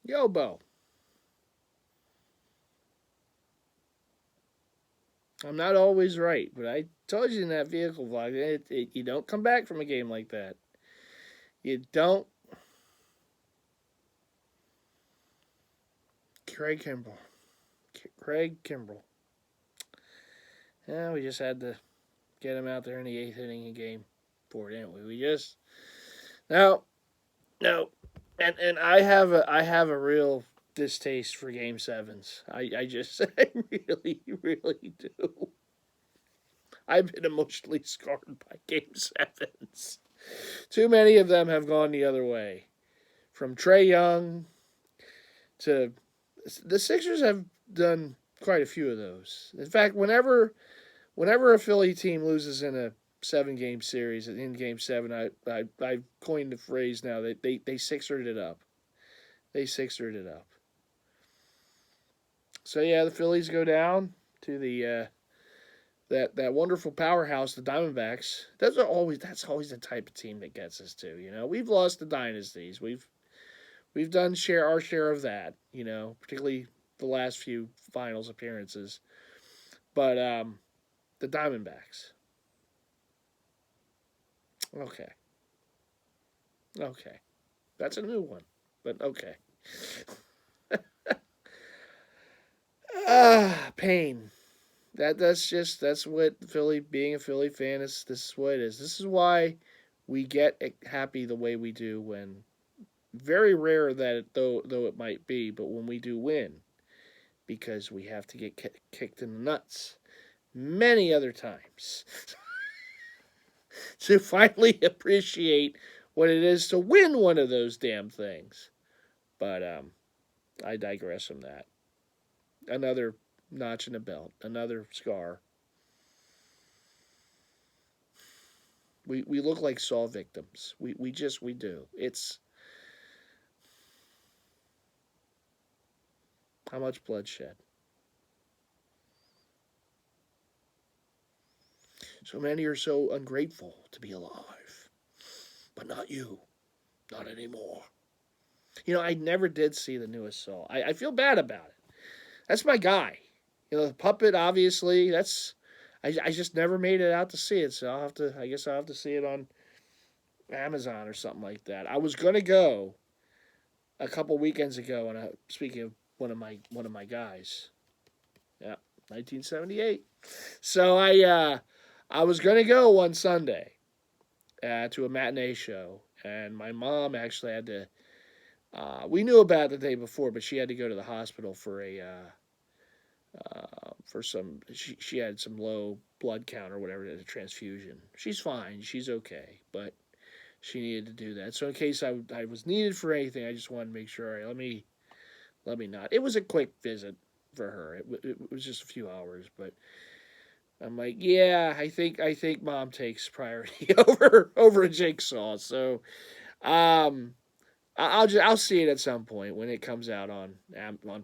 Yobo. I'm not always right, but I told you in that vehicle vlog, you don't come back from a game like that. You don't. Craig Kimbrell. Craig Kimbrell. Yeah, we just had to get him out there in the eighth inning of game four, didn't we? We just no, no, and I have a real distaste for game sevens. I just I really do. I've been emotionally scarred by game sevens. Too many of them have gone the other way. From Trey Young to the Sixers have done quite a few of those. In fact, whenever a Philly team loses in a 7 game series in game seven, I coined the phrase now that they sixered it up. They sixered it up. So yeah, the Phillies go down to the that wonderful powerhouse, the Diamondbacks. That's always the type of team that gets us too. We've lost the dynasties. We've done our share of that. Particularly the last few finals appearances. But the Diamondbacks. Okay, okay, that's a new one, but okay. Pain. That's what Philly being a Philly fan is. This is what it is. This is why we get happy the way we do when very rare that though it might be, but when we do win, because we have to get kicked in the nuts many other times to finally appreciate what it is to win one of those damn things. But I digress from that. Another notch in the belt, another scar. We look like Saw victims. We do. It's how much bloodshed. So many are so ungrateful to be alive. But not you. Not anymore. I never did see the newest Saw. I feel bad about it. That's my guy. The puppet, obviously, that's. I just never made it out to see it, so I guess I'll have to see it on Amazon or something like that. I was gonna go a couple weekends ago, and speaking of one of my guys, yeah, 1978. So I was gonna go one Sunday to a matinee show, and my mom actually had to. We knew about it the day before, but she had to go to the hospital for some. She had some low blood count or whatever, a transfusion. She's fine. She's okay, but she needed to do that. So in case I was needed for anything, I just wanted to make sure. All right, let me not. It was a quick visit for her. It was just a few hours, but I'm like, yeah, I think mom takes priority over a jigsaw. So um, I'll see it at some point when it comes out on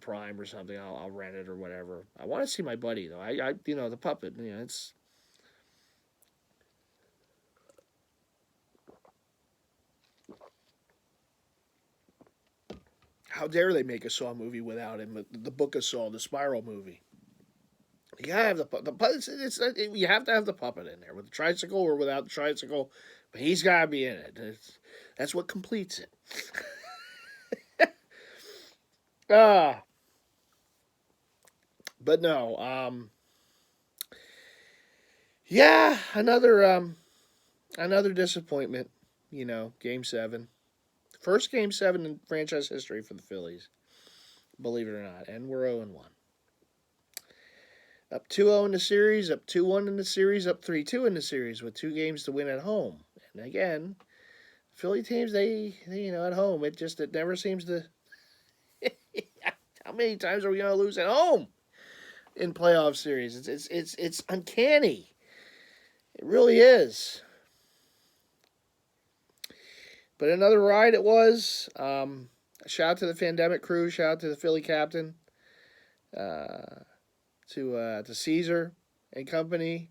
Prime or something. I'll rent it or whatever. I want to see my buddy though. I the puppet. It's how dare they make a Saw movie without him? The Book of Saw, the Spiral movie. You gotta have the you have to have the puppet in there with the tricycle or without the tricycle, but he's gotta be in it. That's what completes it. Ah, but no. Yeah, another disappointment. Game seven, first game seven in franchise history for the Phillies. Believe it or not, and we're 0-1. Up 2-0 in the series, up 2-1 in the series, up 3-2 in the series with 2 games to win at home. And again, Philly teams, they at home, it never seems to. How many times are we going to lose at home in playoff series? It's uncanny. It really is. But another ride it was. Shout out to the Pandemic crew. Shout out to the Philly captain. Uh, to Caesar and company.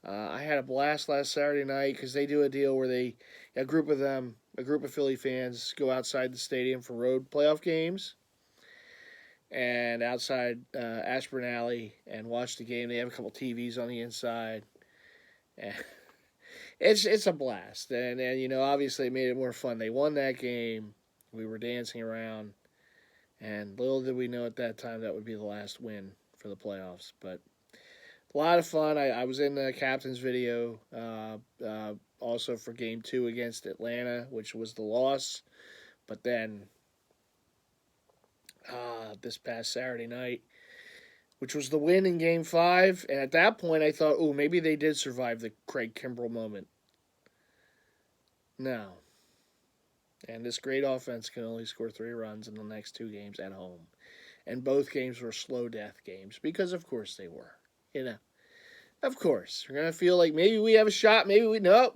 I had a blast last Saturday night because they do a deal where they A group of them, a group of Philly fans, go outside the stadium for road playoff games, and outside Ashburn Alley and watch the game. They have a couple TVs on the inside, and it's a blast. And obviously it made it more fun. They won that game. We were dancing around, and little did we know at that time that would be the last win for the playoffs. But a lot of fun. I was in the captain's video also for Game 2 against Atlanta, which was the loss. But then this past Saturday night, which was the win in Game 5. And at that point, I thought, oh, maybe they did survive the Craig Kimbrell moment. No. And this great offense can only score 3 runs in the next 2 games at home. And both games were slow death games, because of course they were. Of course. We're going to feel like maybe we have a shot, maybe we... Nope.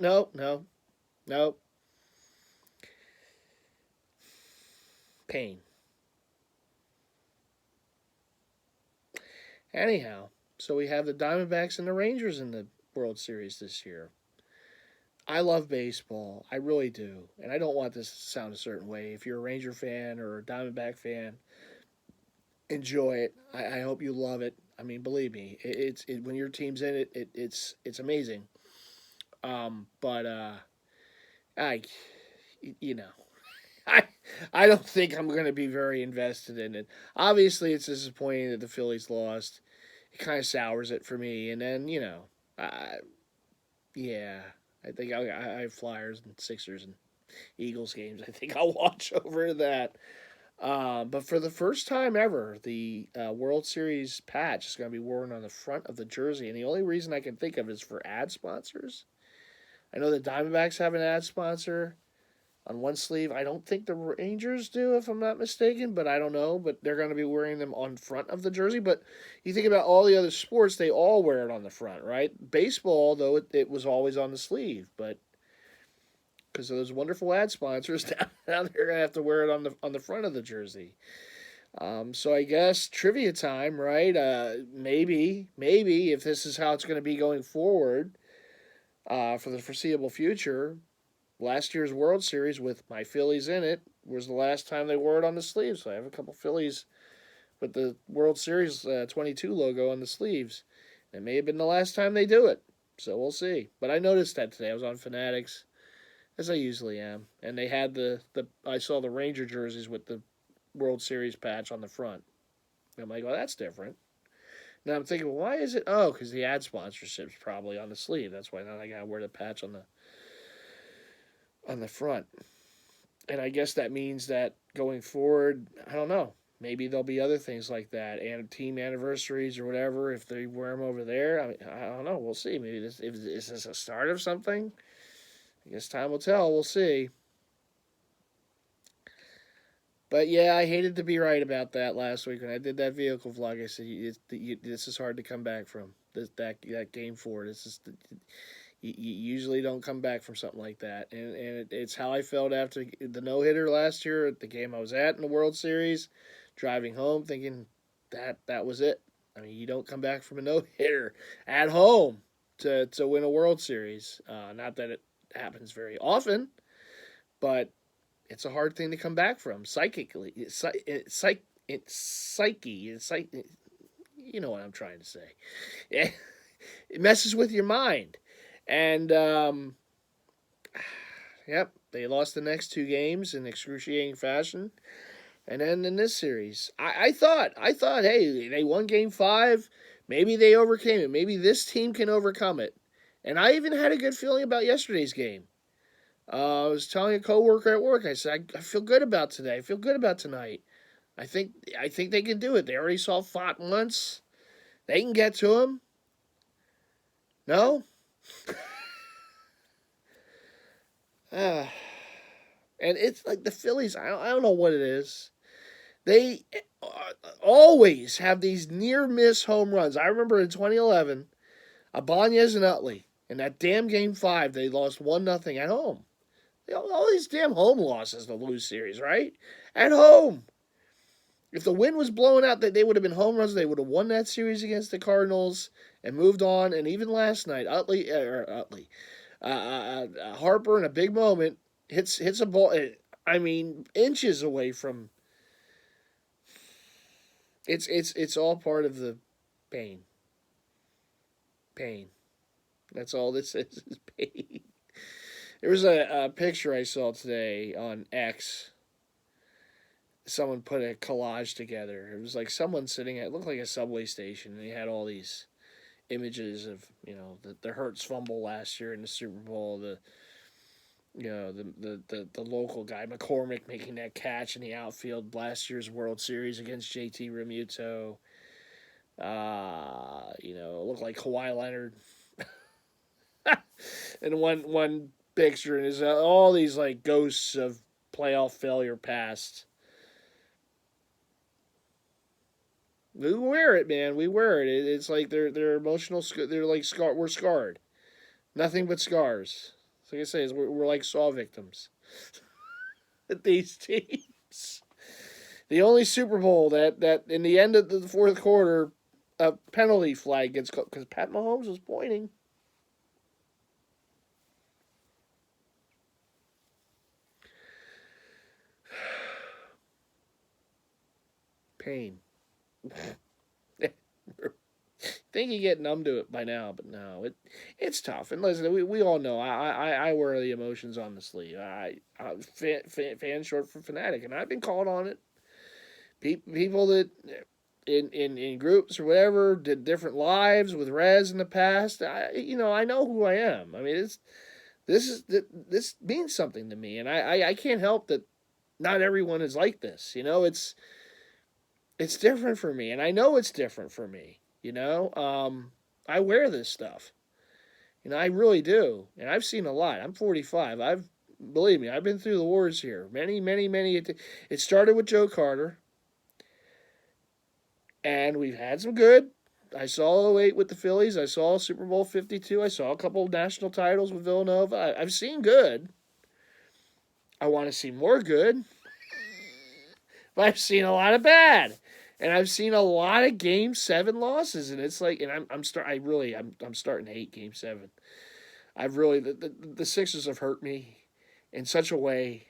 Pain. Anyhow, so we have the Diamondbacks and the Rangers in the World Series this year. I love baseball. I really do. And I don't want this to sound a certain way. If you're a Ranger fan or a Diamondback fan, enjoy it. I hope you love it. I mean, believe me, when your team's in it, it's amazing. But I I don't think I'm going to be very invested in it. Obviously, it's disappointing that the Phillies lost. It kind of sours it for me. And then yeah, I think I have Flyers and Sixers and Eagles games. I think I'll watch over that. But for the first time ever, the World Series patch is going to be worn on the front of the jersey. And the only reason I can think of is for ad sponsors. I know the Diamondbacks have an ad sponsor on one sleeve. I don't think the Rangers do, if I'm not mistaken, but I don't know. But they're going to be wearing them on front of the jersey. But you think about all the other sports, they all wear it on the front, right? Baseball, though, it was always on the sleeve. But because of those wonderful ad sponsors, now they're going to have to wear it on the front of the jersey. So I guess trivia time, right? Maybe if this is how it's going to be going forward for the foreseeable future, last year's World Series with my Phillies in it was the last time they wore it on the sleeves. So I have a couple Phillies with the World Series 22 logo on the sleeves. It may have been the last time they do it. So we'll see. But I noticed that today. I was on Fanatics, as I usually am. And they had I saw the Ranger jerseys with the World Series patch on the front. And I'm like, oh, that's different. Now I'm thinking, well, why is it? Oh, because the ad sponsorship's probably on the sleeve. That's why now I got to wear the patch on the front. And I guess that means that going forward, I don't know, maybe there'll be other things like that, and team anniversaries or whatever, if they wear them over there. I mean, I don't know. We'll see. Maybe is this a start of something? I guess time will tell. We'll see. But yeah, I hated to be right about that last week when I did that vehicle vlog. I said this is hard to come back from. That game 4. This is you usually don't come back from something like that, and it's how I felt after the no-hitter last year at the game I was at in the World Series, driving home thinking that was it. I mean, you don't come back from a no-hitter at home to win a World Series. Not that it happens very often, but it's a hard thing to come back from psychically. Psyche. You know what I'm trying to say. It messes with your mind. And, yep, they lost the next 2 games in excruciating fashion. And then in this series, I thought, hey, they won Game 5. Maybe they overcame it. Maybe this team can overcome it. And I even had a good feeling about yesterday's game. I was telling a coworker at work, I said, I feel good about today. I feel good about tonight. I think they can do it. They already saw Fott once. They can get to him. No? And it's like the Phillies, I don't know what it is. They always have these near-miss home runs. I remember in 2011, Ibanez and Utley, in that damn Game 5, they lost 1-0 at home. All these damn home losses to lose series, right? At home. If the wind was blowing out, they would have been home runs. They would have won that series against the Cardinals and moved on. And even last night, Harper in a big moment hits a ball. I mean, inches away from. It's all part of the pain. Pain. That's all this is pain. There was a picture I saw today on X. Someone put a collage together. It was like someone sitting at, it looked like a subway station, and they had all these images of, the Hurts fumble last year in the Super Bowl, the local guy McCormick making that catch in the outfield last year's World Series against JT Realmuto. It looked like Kawhi Leonard. And one picture is all these like ghosts of playoff failure past. We wear it, man. We wear it. It's like they're emotional. They're like scar. We're scarred. Nothing but scars. So like I say, we're like Saw victims. These teams. The only Super Bowl that in the end of the fourth quarter, a penalty flag gets called because Pat Mahomes was pointing. Pain. Think you get numb to it by now, but no, it's tough. And listen, we all know I wear the emotions on the sleeve. Fan short for fanatic, and I've been called on it. People that in groups or whatever did different lives with Rez in the past. I know who I am. I mean, this means something to me, and I can't help that. Not everyone is like this. It's different for me, and I know it's different for me. I wear this stuff. I really do, and I've seen a lot. I'm 45. Believe me, I've been through the wars here. Many, many, many. It started with Joe Carter, and we've had some good. I saw 08 with the Phillies. I saw Super Bowl 52. I saw a couple of national titles with Villanova. I've seen good. I want to see more good, but I've seen a lot of bad. And I've seen a lot of Game 7 losses, and it's like, and I'm starting to hate Game 7. The Sixers have hurt me in such a way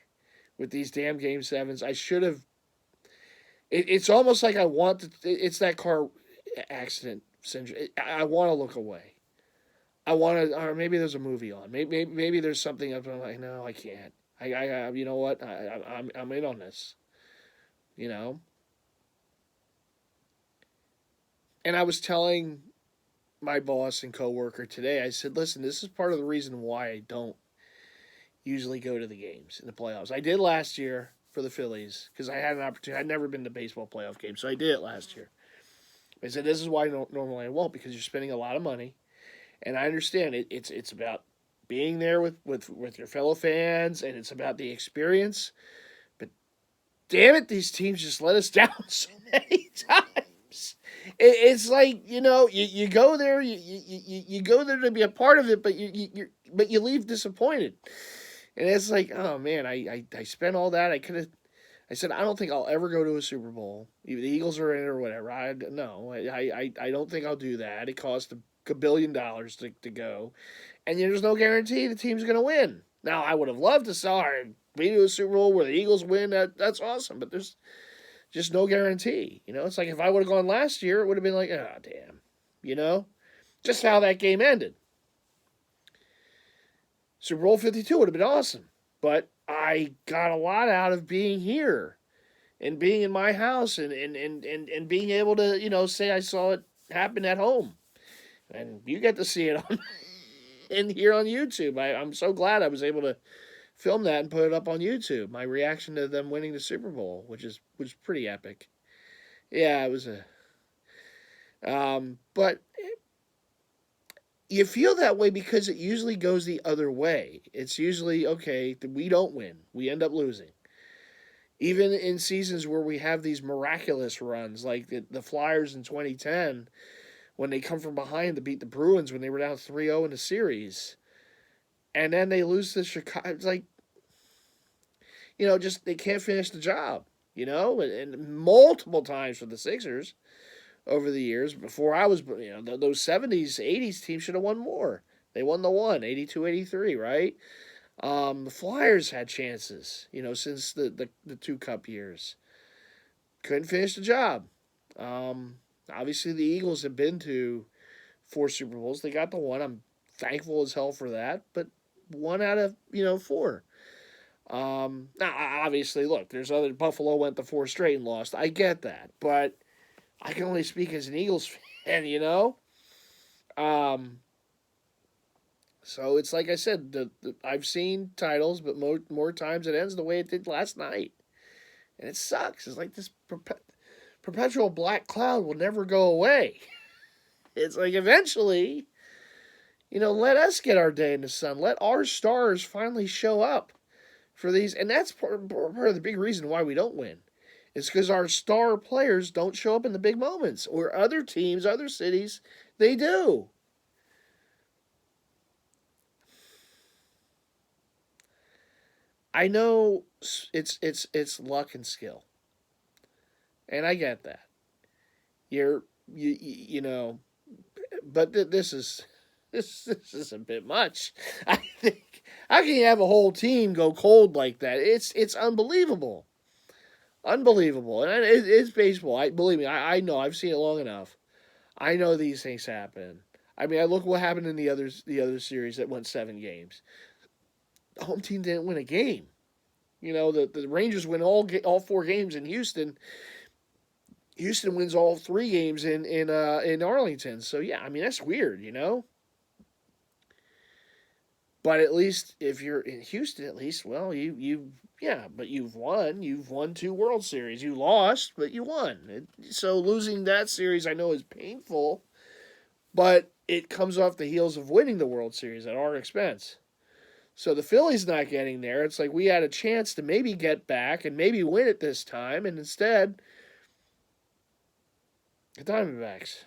with these damn Game 7s. I should have. It's almost like I want to. It's that car accident syndrome. I want to look away. I want to, or maybe there's a movie on. Maybe there's something up. I'm like, no, I can't. You know what? I'm in on this. And I was telling my boss and coworker today, I said, listen, this is part of the reason why I don't usually go to the games in the playoffs. I did last year for the Phillies because I had an opportunity. I'd never been to baseball playoff games, so I did it last year. I said, this is why normally I won't, because you're spending a lot of money. And I understand it's about being there with your fellow fans, and it's about the experience. But damn it, these teams just let us down so many times. It's like, you go there, you go there to be a part of it, but you leave disappointed. And it's like, oh man, I spent all that. I said I don't think I'll ever go to a Super Bowl. The Eagles are in it or whatever. I don't think I'll do that. It costs $1 billion to go, and there's no guarantee the team's going to win. Now I would have loved to be to a Super Bowl where the Eagles win. That's awesome, but there's just no guarantee. It's like if I would have gone last year, it would have been like, oh, damn. Just how that game ended. Super Bowl 52 would have been awesome. But I got a lot out of being here and being in my house and being able to, say I saw it happen at home. And you get to see it on in here on YouTube. I'm so glad I was able to film that and put it up on YouTube. My reaction to them winning the Super Bowl, which was pretty epic. Yeah, it was but you feel that way because it usually goes the other way. It's usually, okay, we don't win. We end up losing. Even in seasons where we have these miraculous runs, like the Flyers in 2010, when they come from behind to beat the Bruins when they were down 3-0 in the series. And then they lose to Chicago. It's like, just they can't finish the job, and multiple times for the Sixers over the years. Before I was, those 70s, 80s teams should have won more. They won the one, 82-83, right? The Flyers had chances, since the two cup years. Couldn't finish the job. Obviously, the Eagles have been to four Super Bowls. They got the one. I'm thankful as hell for that. But one out of four. Now, obviously, look, there's other. Buffalo went the four straight and lost. I get that, but I can only speak as an Eagles fan. Um, so it's like I said, I've seen titles, but more times it ends the way it did last night, and it sucks. It's like this perpetual black cloud will never go away. It's like eventually, let us get our day in the sun. Let our stars finally show up for these. And that's part of the big reason why we don't win. It's because our star players don't show up in the big moments. Or other teams, other cities, they do. I know it's luck and skill. And I get that. You know, but this is this is a bit much. I think how can you have a whole team go cold like that? It's unbelievable, unbelievable. And it's baseball. Believe me. I know. I've seen it long enough. I know these things happen. I mean, I look what happened in the other series that went 7 games. The home team didn't win a game. The Rangers win all 4 games in Houston. Houston wins all 3 games in Arlington. So yeah, I mean that's weird. But at least if you're in Houston, at least but you've won. You've won 2 World Series. You lost, but you won. So losing that series, I know, is painful, but it comes off the heels of winning the World Series at our expense. So the Phillies not getting there. It's like we had a chance to maybe get back and maybe win it this time, and instead, the Diamondbacks.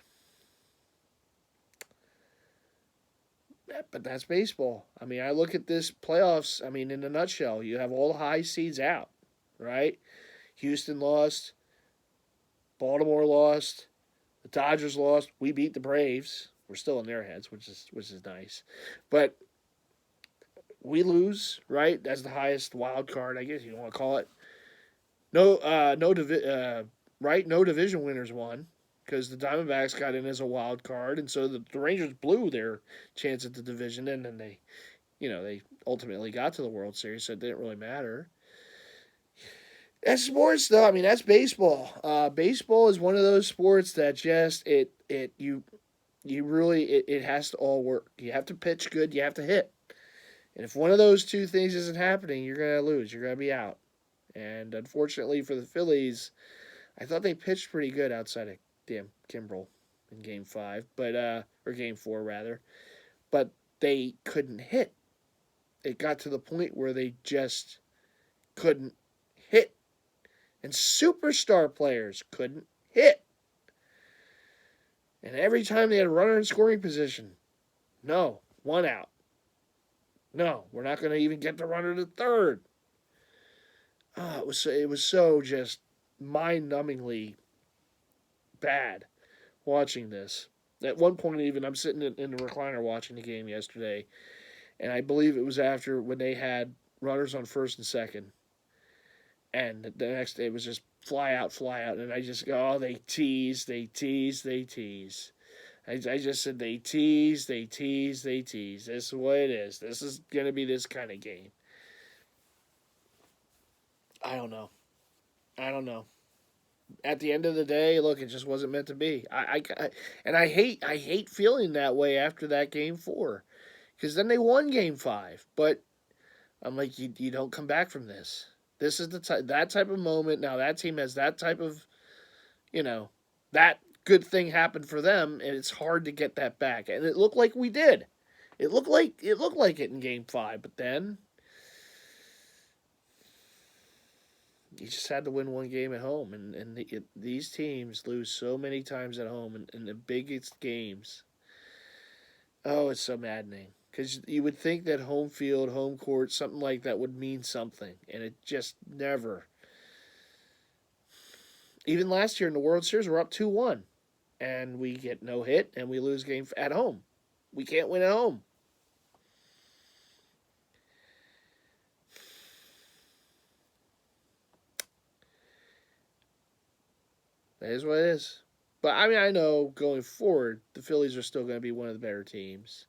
But that's baseball. I mean, I look at this playoffs. I mean, in a nutshell, you have all the high seeds out, right? Houston lost. Baltimore lost. The Dodgers lost. We beat the Braves. We're still in their heads, which is nice. But we lose, right? That's the highest wild card, I guess you want to call it. Right? No division winners won because the Diamondbacks got in as a wild card, and so the Rangers blew their chance at the division, and then they ultimately got to the World Series, so it didn't really matter. That's sports, though. I mean, that's baseball. Baseball is one of those sports that just it has to all work. You have to pitch good. You have to hit. And if one of those two things isn't happening, you're gonna lose. You're gonna be out. And unfortunately for the Phillies, I thought they pitched pretty good outside of Kimbrel in Game 5, or Game 4 rather, but they couldn't hit. It got to the point where they just couldn't hit, and superstar players couldn't hit. And every time they had a runner in scoring position, no, 1 out. No, we're not going to even get the runner to third. It was so just mind-numbingly bad watching this. At one point, even I'm sitting in the recliner watching the game yesterday, and I believe it was after when they had runners on first and second, and the next day it was just fly out, and I just go, oh, they tease. I just said they tease. This is what it is. This is going to be this kind of game. I don't know. At the end of the day, look, it just wasn't meant to be. I hate feeling that way after that Game 4, because then they won Game 5. But I'm like, you don't come back from this. This is that type of moment. Now that team has that type of, that good thing happened for them, and it's hard to get that back. And it looked like we did. It looked like it in Game 5, but then you just had to win one game at home, and these teams lose so many times at home in the biggest games. Oh, it's so maddening, because you would think that home field, home court, something like that would mean something, and it just never. Even last year in the World Series, we're up 2-1, and we get no hit, and we lose game at home. We can't win at home. That is what it is. But I mean, I know going forward, the Phillies are still going to be one of the better teams.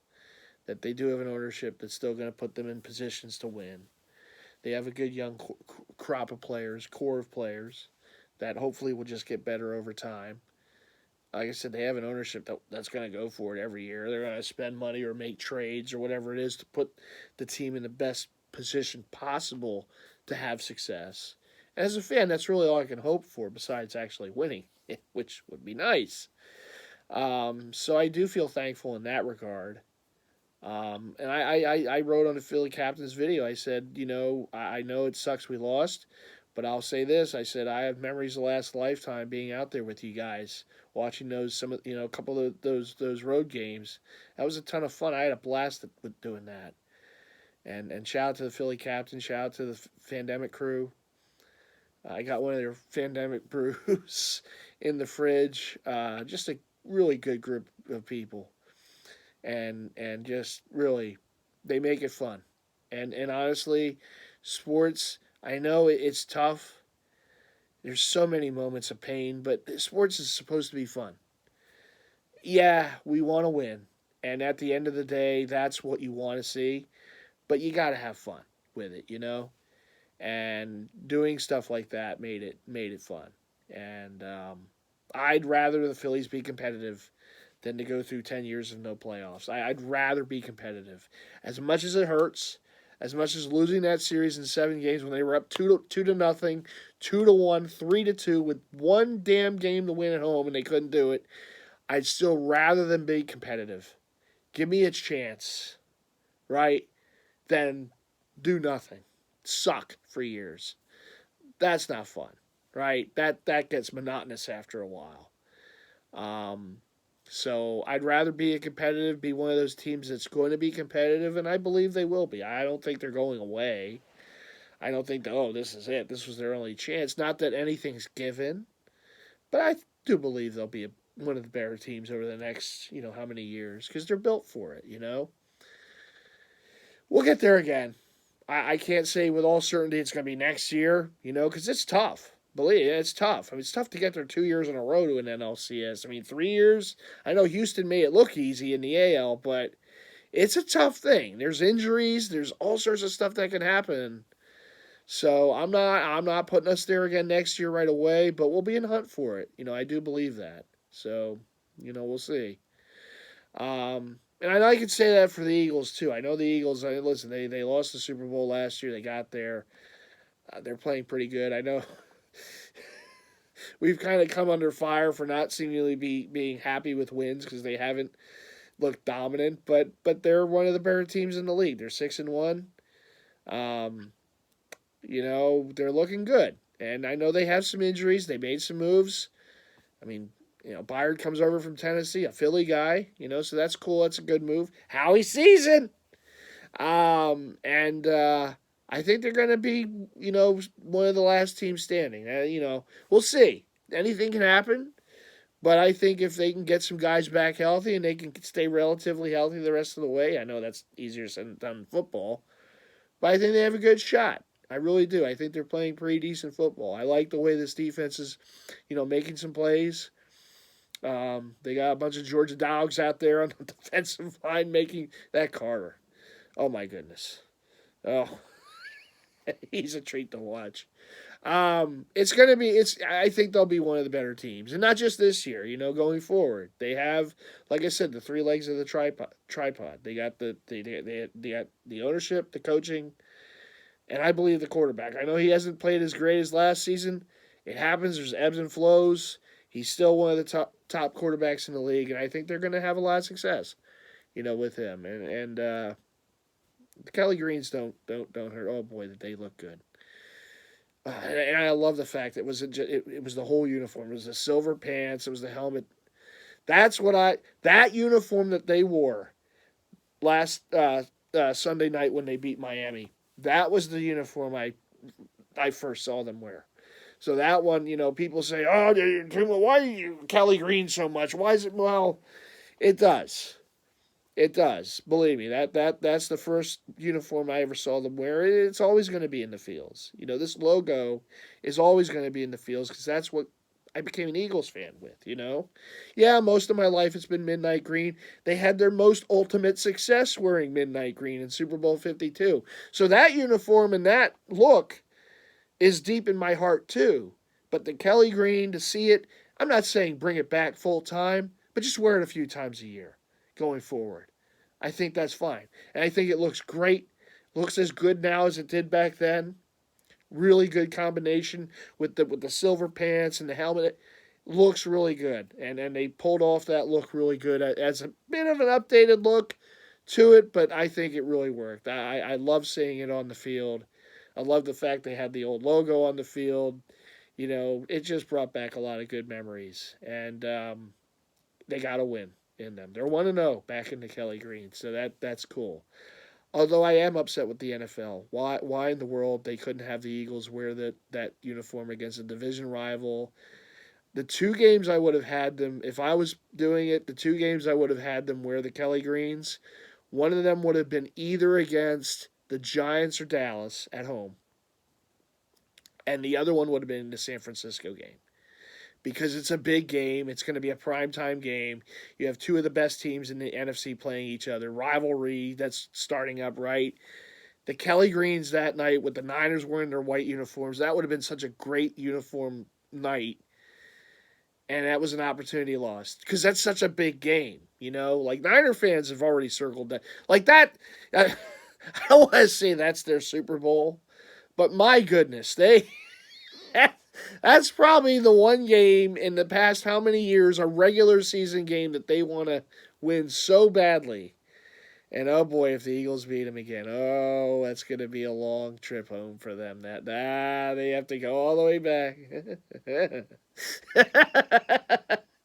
That they do have an ownership that's still going to put them in positions to win. They have a good young crop of players, core of players, that hopefully will just get better over time. Like I said, they have an ownership that's going to go for it every year. They're going to spend money or make trades or whatever it is to put the team in the best position possible to have success. And as a fan, that's really all I can hope for besides actually winning, which would be nice. So I do feel thankful in that regard. And I wrote on the Philly captain's video. I said, I know it sucks we lost, but I'll say this. I said I have memories of last lifetime being out there with you guys, watching a couple of those road games. That was a ton of fun. I had a blast with doing that. And shout out to the Philly captain. Shout out to the Fandemic crew. I got one of their Fandemic brews in the fridge. Just a really good group of people. And just really they make it fun. And honestly, sports, I know it's tough. There's so many moments of pain, but sports is supposed to be fun. Yeah, we want to win. And at the end of the day, that's what you want to see, but you got to have fun with it. And doing stuff like that made it fun. And I'd rather the Phillies be competitive than to go through 10 years of no playoffs. I'd rather be competitive. As much as it hurts, as much as losing that series in 7 games when they were up 2-0, 2-1, 3-2 with one damn game to win at home and they couldn't do it, I'd still rather than be competitive. Give me a chance, right? Than do nothing. Suck for years. That's not fun, right? That gets monotonous after a while. So I'd rather be be one of those teams that's going to be competitive, and I believe they will be. I don't think they're going away. I don't think, this is it. This was their only chance. Not that anything's given, but I do believe they'll be one of the better teams over the next, how many years, because they're built for it. We'll get there again. I can't say with all certainty it's going to be next year, because it's tough. Believe it, it's tough. I mean, it's tough to get there 2 years in a row to an NLCS. I mean, 3 years. I know Houston made it look easy in the AL, but it's a tough thing. There's injuries. There's all sorts of stuff that can happen. So I'm not putting us there again next year right away, but we'll be in hunt for it. I do believe that. So we'll see. And I can say that for the Eagles too. I know the Eagles. Listen, they lost the Super Bowl last year. They got there. They're playing pretty good. I know we've kind of come under fire for not seemingly being happy with wins because they haven't looked dominant. But they're one of the better teams in the league. They're 6-1. They're looking good. And I know they have some injuries. They made some moves. I mean, Byard comes over from Tennessee, a Philly guy. So that's cool. That's a good move. Howie season. And I think they're going to be, one of the last teams standing. We'll see. Anything can happen. But I think if they can get some guys back healthy and they can stay relatively healthy the rest of the way, I know that's easier said than done in football, but I think they have a good shot. I really do. I think they're playing pretty decent football. I like the way this defense is, making some plays. They got a bunch of Georgia dogs out there on the defensive line making that Carter. Oh, my goodness. Oh, he's a treat to watch. It's going to be, I think they'll be one of the better teams. And not just this year, going forward. They have, like I said, the three legs of the tripod. They got they got the ownership, the coaching, and I believe the quarterback. I know he hasn't played as great as last season. It happens. There's ebbs and flows. He's still one of the top quarterbacks in the league, and I think they're going to have a lot of success, with him. And the Kelly Greens don't hurt. Oh boy, did they look good! And I love the fact it was the whole uniform. It was the silver pants. It was the helmet. That's that uniform that they wore last Sunday night when they beat Miami. That was the uniform I first saw them wear. So that one, people say, "Oh, why are you Kelly Green so much? Why is it?" Well, it does. It does. Believe me, that's the first uniform I ever saw them wear. It's always going to be in the fields. This logo is always going to be in the fields because that's what I became an Eagles fan with, you know? Yeah, most of my life it's been midnight green. They had their most ultimate success wearing midnight green in Super Bowl 52. So that uniform and that look is deep in my heart too. But the Kelly green, to see it, I'm not saying bring it back full time, but just wear it a few times a year going forward. I think that's fine. And I think it looks great. Looks as good now as it did back then. Really good combination with the silver pants and the helmet. It looks really good, and they pulled off that look really good as a bit of an updated look to it, but I think it really worked. I love seeing it on the field. I love the fact they had the old logo on the field. You know, it just brought back a lot of good memories, and they got a win in them. They're 1-0 back in the Kelly Green, so that's cool. Although I am upset with the NFL. Why in the world they couldn't have the Eagles wear that uniform against a division rival? The two games I would have had them, if I was doing it, the two games I would have had them wear the Kelly Greens, one of them would have been either against the Giants or Dallas at home, and the other one would have been the San Francisco game. Because it's a big game. It's going to be a primetime game. You have two of the best teams in the NFC playing each other. Rivalry that's starting up, right? The Kelly Greens that night with the Niners wearing their white uniforms, that would have been such a great uniform night. And that was an opportunity lost. Because that's such a big game, you know? Like, Niner fans have already circled that. Like, that, I don't want to say that's their Super Bowl, but my goodness, that's probably the one game in the past how many years, a regular season game that they want to win so badly. And oh boy, if the Eagles beat them again, oh, that's going to be a long trip home for them. They have to go all the way back.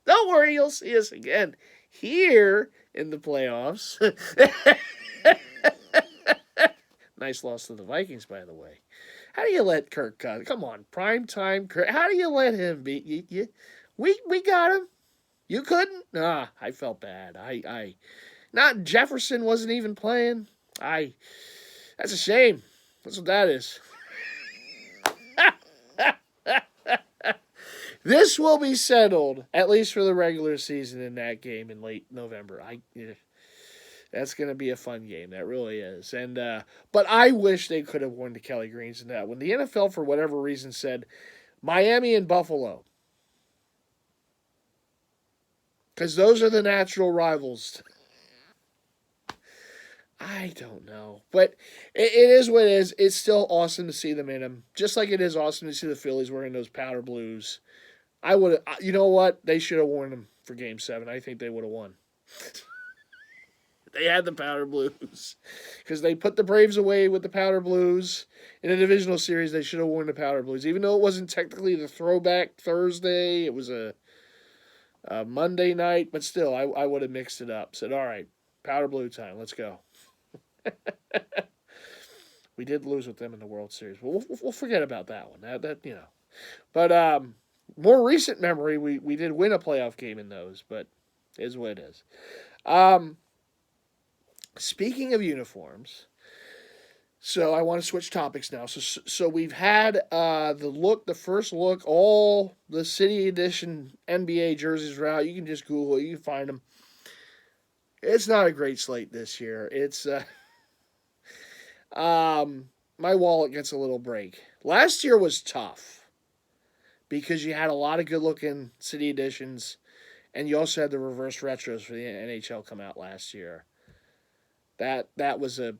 Don't worry, you'll see us again here in the playoffs. Nice loss to the Vikings, by the way. How do you let Kirk Cousins? Come on, prime time Kirk. How do you let him beat you? We got him. You couldn't? Nah, I felt bad. I not Jefferson wasn't even playing. That's a shame. That's what that is. This will be settled at least for the regular season in that game in late November. That's going to be a fun game. That really is. And but I wish they could have won the Kelly Greens in that. When the NFL, for whatever reason, said Miami and Buffalo, because those are the natural rivals. I don't know. But it is what it is. It's still awesome to see them in them. Just like it is awesome to see the Phillies wearing those powder blues. I would have, you know what? They should have worn them for Game 7. I think they would have won. They had the powder blues because they put the Braves away with the powder blues in a divisional series. They should have worn the powder blues, even though it wasn't technically the throwback Thursday. It was a Monday night, but still, I would have mixed it up. Said, all right, powder blue time. Let's go. We did lose with them in the World Series. We'll forget about that one. That you know, but more recent memory, we did win a playoff game in those, but it is what it is. Speaking of uniforms, so I want to switch topics now. So we've had the first look, all the City Edition NBA jerseys are out. You can just Google it, you can find them. It's not a great slate this year. It's my wallet gets a little break. Last year was tough because you had a lot of good looking City Editions, and you also had the reverse retros for the NHL come out last year. That was a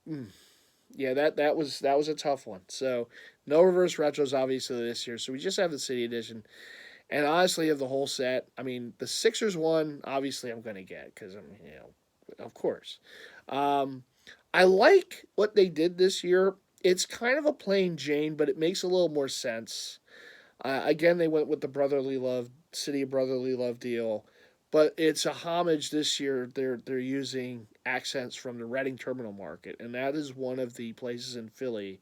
that was a tough one. So no reverse retros obviously this year. So we just have the City Edition, and honestly, of the whole set, I mean the Sixers one obviously I'm going to get because I'm of course. I like what they did this year. It's kind of a plain Jane, but it makes a little more sense. Again, they went with the brotherly love, City of Brotherly Love deal. But it's a homage this year. They're using accents from the Reading Terminal Market, and that is one of the places in Philly.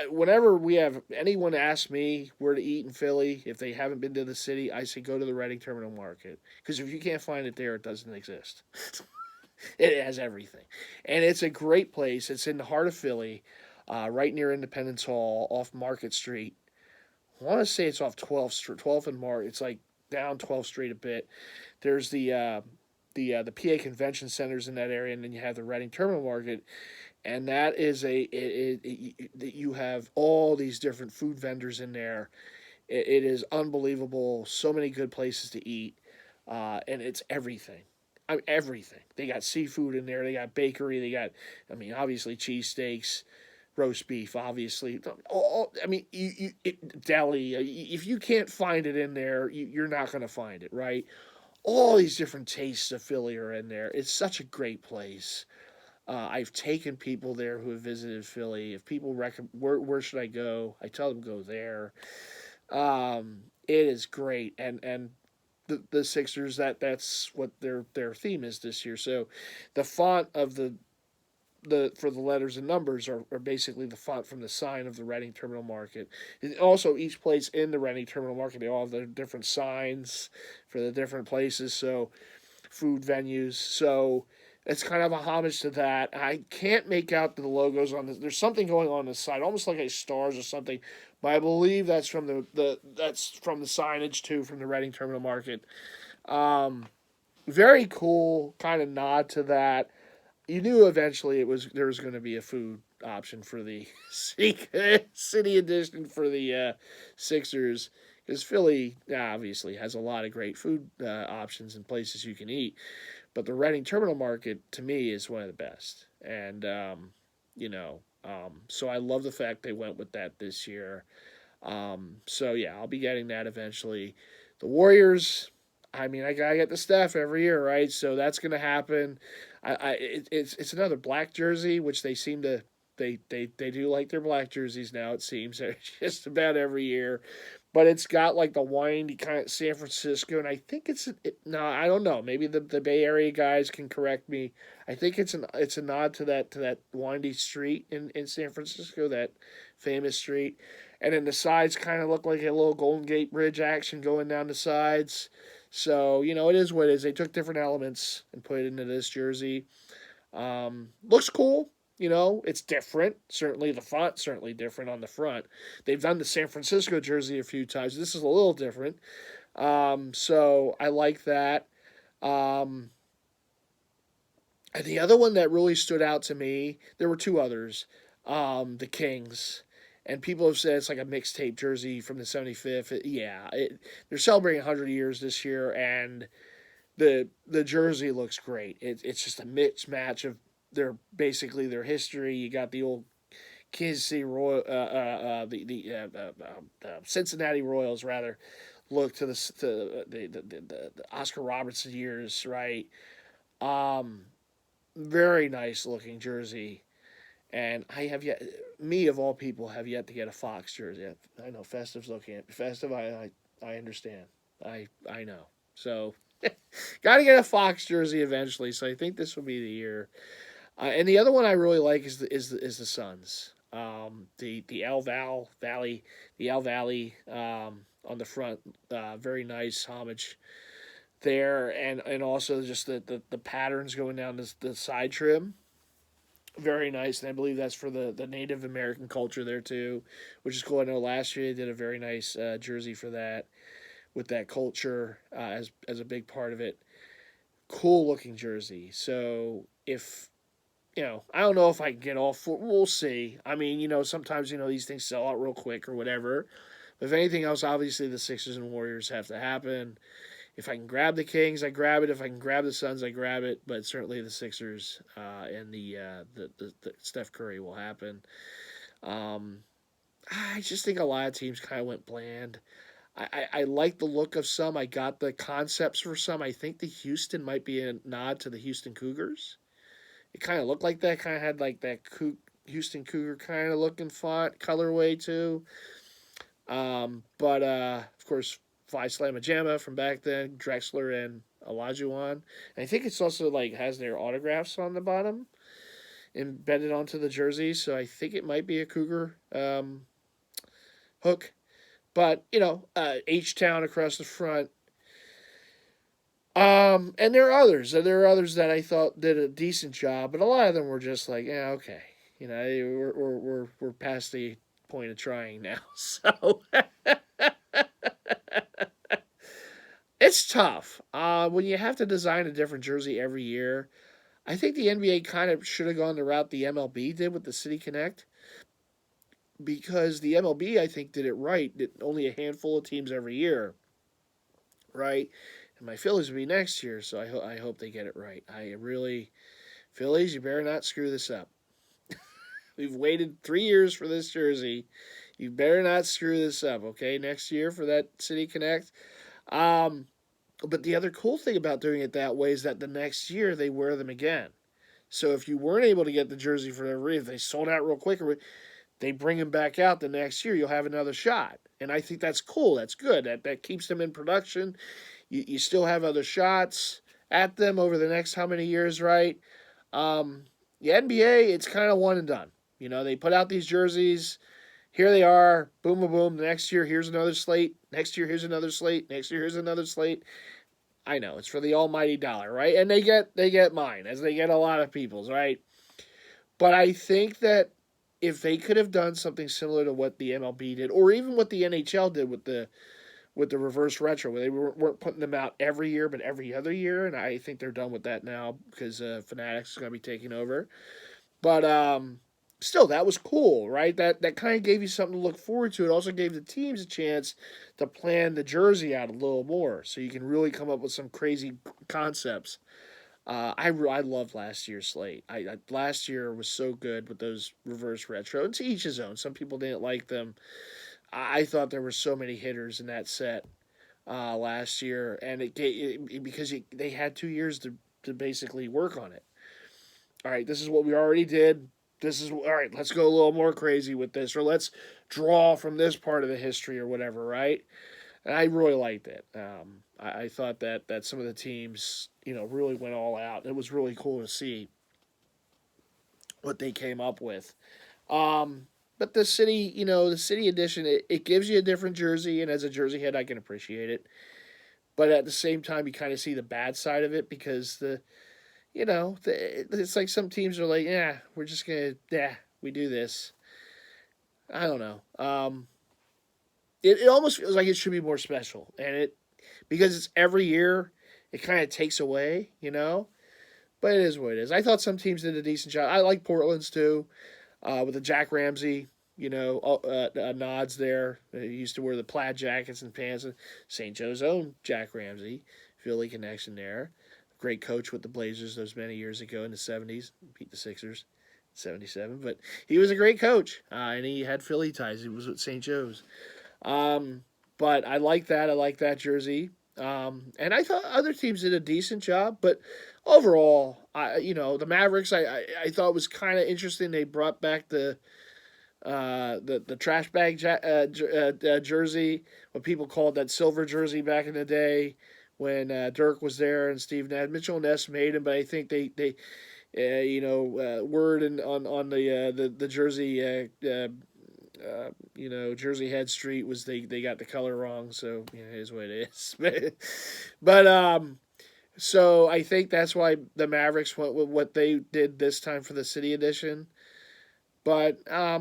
Whenever we have anyone ask me where to eat in Philly, if they haven't been to the city, I say go to the Reading Terminal Market. Because if you can't find it there, it doesn't exist. It has everything. And it's a great place. It's in the heart of Philly, right near Independence Hall, off Market Street. I want to say it's off 12th and Mark. It's like down 12th Street a bit. There's the PA Convention Centers in that area, and then you have the Reading Terminal Market, and that is you have all these different food vendors in there. It is unbelievable. So many good places to eat, and it's everything. I mean, everything. They got seafood in there. They got bakery. They got, I mean, obviously cheesesteaks, roast beef, obviously. I mean, deli. If you can't find it in there, you're not going to find it, right? All these different tastes of Philly are in there. It's such a great place. I've taken people there who have visited Philly. If people recommend where should I go, I tell them go there. It is great, and the Sixers that's what their theme is this year. So, the font of the for the letters and numbers are basically the font from the sign of the Reading Terminal Market. And also, each place in the Reading Terminal Market, they all have their different signs for the different places. So, food venues. So, it's kind of a homage to that. I can't make out the logos on this. There's something going on the side, almost like a stars or something. But I believe that's from the that's from the signage too, from the Reading Terminal Market. Um, Very cool, kind of nod to that. You knew eventually there was going to be a food option for the city edition for the Sixers, because Philly obviously has a lot of great food options and places you can eat, but the Reading Terminal Market to me is one of the best, and so I love the fact they went with that this year. So yeah, I'll be getting that eventually. The Warriors, I mean, I gotta get the Steph every year, right? So that's gonna happen. It's another black jersey, which they seem to they do like their black jerseys now. It seems just about every year, but it's got like the windy kind of San Francisco, and I think no, I don't know. Maybe the Bay Area guys can correct me. I think it's a nod to that windy street in San Francisco, that famous street, and then the sides kind of look like a little Golden Gate Bridge action going down the sides. So it is what it is. They took different elements and put it into this jersey. Looks cool. It's different. Certainly, the font's certainly different on the front. They've done the San Francisco jersey a few times. This is a little different. So I like that. Um, and the other one that really stood out to me, there were two others. The Kings. And people have said it's like a mixtape jersey from the 75th. They're celebrating 100 years this year, and the jersey looks great. It's just a mixed match of their history. You got the old Kansas City Royal, the Cincinnati Royals rather, look to the Oscar Robertson years, right? Um, Very nice looking jersey, and me of all people, have yet to get a Fox jersey. I know Festive's looking at Festive. I understand. I know. So, got to get a Fox jersey eventually. So I think this will be the year. And the other one I really like is the Suns. The El Valley on the front. Very nice homage there, and also just the patterns going down the side trim. Very nice, and I believe that's for the Native American culture there too, which is cool. I know last year they did a very nice jersey for that, with that culture as a big part of it. Cool looking jersey. So if I don't know if I can get all four. We'll see. I mean, sometimes these things sell out real quick or whatever. But if anything else, obviously the Sixers and Warriors have to happen. If I can grab the Kings, I grab it. If I can grab the Suns, I grab it. But certainly the Sixers and the Steph Curry will happen. Um, I just think a lot of teams kind of went bland. I like the look of some. I got the concepts for some. I think the Houston might be a nod to the Houston Cougars. It kind of looked like that. Kind of had like that Houston Cougar kind of looking font colorway too. But of course, Fly Slamma Jamma from back then, Drexler and Olajuwon. And I think it's also like has their autographs on the bottom embedded onto the jersey. So I think it might be a Cougar hook. But H Town across the front. And there are others. There are others that I thought did a decent job, but a lot of them were just like, yeah, okay. We're past the point of trying now. So It's tough. When you have to design a different jersey every year, I think the NBA kind of should have gone the route the MLB did with the City Connect, because the MLB, I think, did it right. Did only a handful of teams every year, right? And my Phillies will be next year, so I hope they get it right. I really, Phillies, you better not screw this up. We've waited 3 years for this jersey. You better not screw this up, okay? Next year for that City Connect. Um, but the other cool thing about doing it that way is that the next year they wear them again. So if you weren't able to get the jersey for whatever reason, if they sold out real quick, or they bring them back out the next year, you'll have another shot. And I think that's cool. That's good. That keeps them in production. You still have other shots at them over the next how many years, right? Um, the NBA, it's kind of one and done. They put out these jerseys. Here they are. Boom, boom, boom. The next year, here's another slate. Next year, here's another slate. Next year, here's another slate. I know it's for the almighty dollar, right? And they get mine, as they get a lot of people's, right? But I think that if they could have done something similar to what the MLB did, or even what the NHL did with the reverse retro, where they weren't putting them out every year, but every other year, and I think they're done with that now because Fanatics is going to be taking over. But still, that was cool, right? That kind of gave you something to look forward to. It also gave the teams a chance to plan the jersey out a little more, so you can really come up with some crazy concepts. I loved last year's slate. Last year was so good with those reverse retro. And to each his own. Some people didn't like them. I thought there were so many hitters in that set last year, and because they had 2 years to basically work on it. All right, this is what we already did. This is all right. Let's go a little more crazy with this, or let's draw from this part of the history, or whatever. Right? And I really liked it. I thought that some of the teams, really went all out. It was really cool to see what they came up with. But the city edition, it gives you a different jersey, and as a jersey head, I can appreciate it. But at the same time, you kind of see the bad side of it, because it's like some teams are like, yeah, we're just gonna, yeah, we do this. I don't know. It almost feels like it should be more special, and because it's every year, it kind of takes away. But it is what it is. I thought some teams did a decent job. I like Portland's too, with the Jack Ramsey, nods there. He used to wear the plaid jackets and pants. And St. Joe's own Jack Ramsey, Philly connection there. Great coach with the Blazers those many years ago in the 70s. Beat the Sixers, 77. But he was a great coach, and he had Philly ties. He was with St. Joe's. Um, but I like that. I like that jersey. And I thought other teams did a decent job, but overall, the Mavericks, I thought was kind of interesting. They brought back the trash bag jersey, what people called that silver jersey back in the day when Dirk was there and Steve Nash. Mitchell Ness made him, but I think they word and on the jersey. Jersey Head Street was they got the color wrong, so it is what it is. but so I think that's why the Mavericks went with what they did this time for the City Edition. But I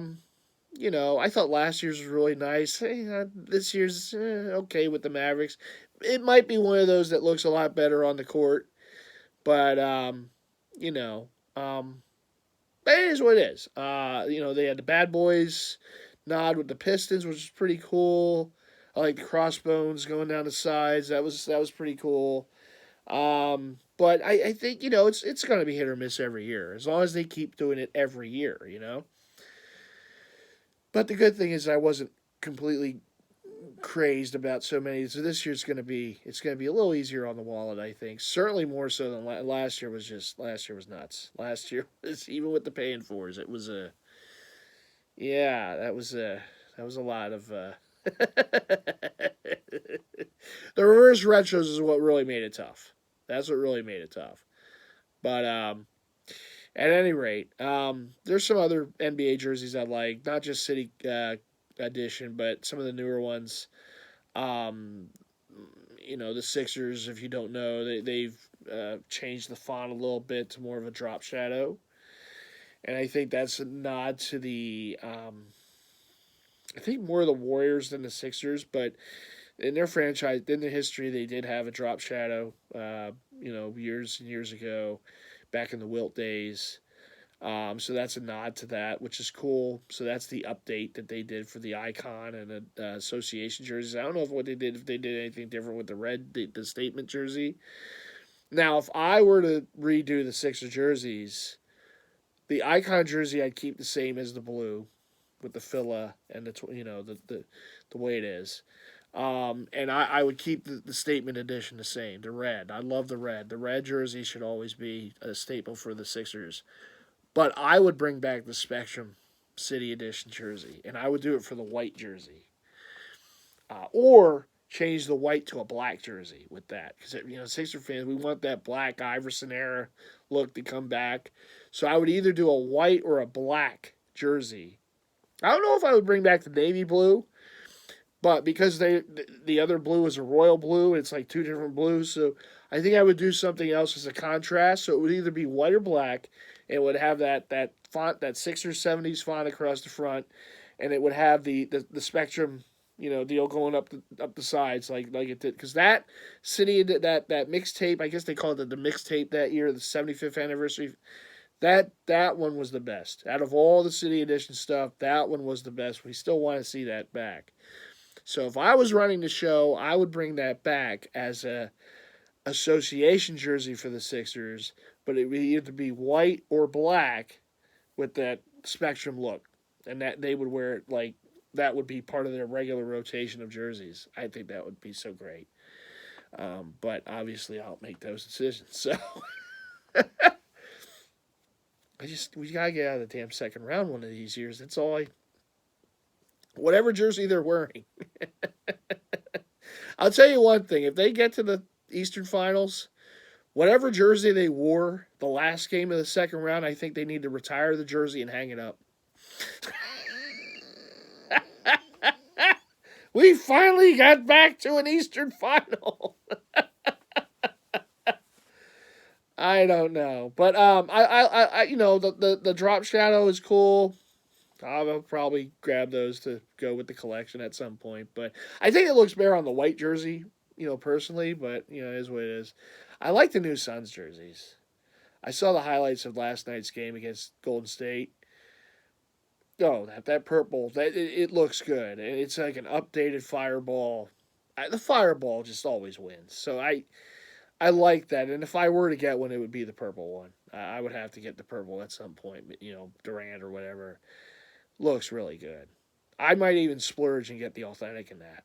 thought last year's was really nice. This year's okay with the Mavericks. It might be one of those that looks a lot better on the court, but you know, um, but it is what it is. They had the Bad Boys nod with the Pistons, which is pretty cool. I like the crossbones going down the sides. That was pretty cool. But I think it's going to be hit or miss every year, as long as they keep doing it every year. But the good thing is I wasn't completely crazed about so many. So this year's going to be a little easier on the wallet, I think. Certainly more so than last year. Last year was nuts. Last year was, even with the paying fours, it was a yeah, that was a lot of the reverse retros is what really made it tough. That's what really made it tough. But at any rate, there's some other NBA jerseys I like, not just City edition, but some of the newer ones. Um, the Sixers, if you don't know, they've changed the font a little bit to more of a drop shadow, and I think that's a nod to I think more of the Warriors than the Sixers, but in their franchise, in their history, they did have a drop shadow. Years and years ago, back in the Wilt days. So that's a nod to that, which is cool. So that's the update that they did for the icon and the association jerseys. I don't know if they did anything different with the red, the statement jersey. Now, if I were to redo the Sixer jerseys, the icon jersey I'd keep the same as the blue, with the filla and the way it is. And I would keep the statement edition the same, the red. I love the red. The red jersey should always be a staple for the Sixers. But I would bring back the Spectrum City Edition jersey, and I would do it for the white jersey, or change the white to a black jersey with that, because Sixer fans, we want that black Iverson era look to come back. So I would either do a white or a black jersey. I don't know if I would bring back the navy blue, but because the other blue is a royal blue, it's like two different blues. So I think I would do something else as a contrast. So it would either be white or black. It would have that font, that Sixers 70s font across the front, and it would have the Spectrum, deal going up the sides like it did. Because that city, that mixtape, I guess they called it the mixtape that year, the 75th anniversary. That one was the best out of all the City Edition stuff. That one was the best. We still want to see that back. So if I was running the show, I would bring that back as a association jersey for the Sixers, but it would either be white or black with that Spectrum look, and that they would wear it like that would be part of their regular rotation of jerseys. I think that would be so great. But obviously, I'll make those decisions. So we gotta get out of the damn second round one of these years. That's all whatever jersey they're wearing. I'll tell you one thing: if they get to the Eastern Finals, whatever jersey they wore the last game of the second round, I think they need to retire the jersey and hang it up. We finally got back to an Eastern Final. I don't know, but the drop shadow is cool. I'll probably grab those to go with the collection at some point. But I think it looks better on the white jersey, personally. But, it is what it is. I like the new Suns jerseys. I saw the highlights of last night's game against Golden State. Oh, that purple, it looks good. It's like an updated Fireball. The Fireball just always wins. So I like that. And if I were to get one, it would be the purple one. I would have to get the purple at some point, Durant or whatever. Looks really good. I might even splurge and get the authentic in that.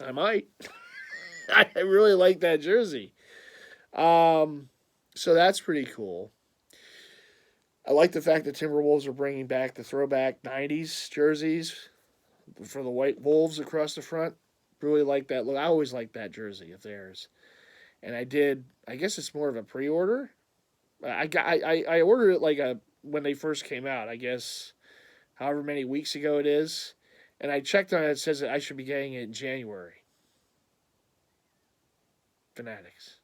I might. I really like that jersey. So that's pretty cool. I like the fact that Timberwolves are bringing back the throwback 90s jerseys for the white wolves across the front. Really like that look. I always like that jersey of theirs. And I guess it's more of a pre-order. I ordered it when they first came out, I guess, however many weeks ago it is. And I checked on it. It says that I should be getting it in January. Fanatics.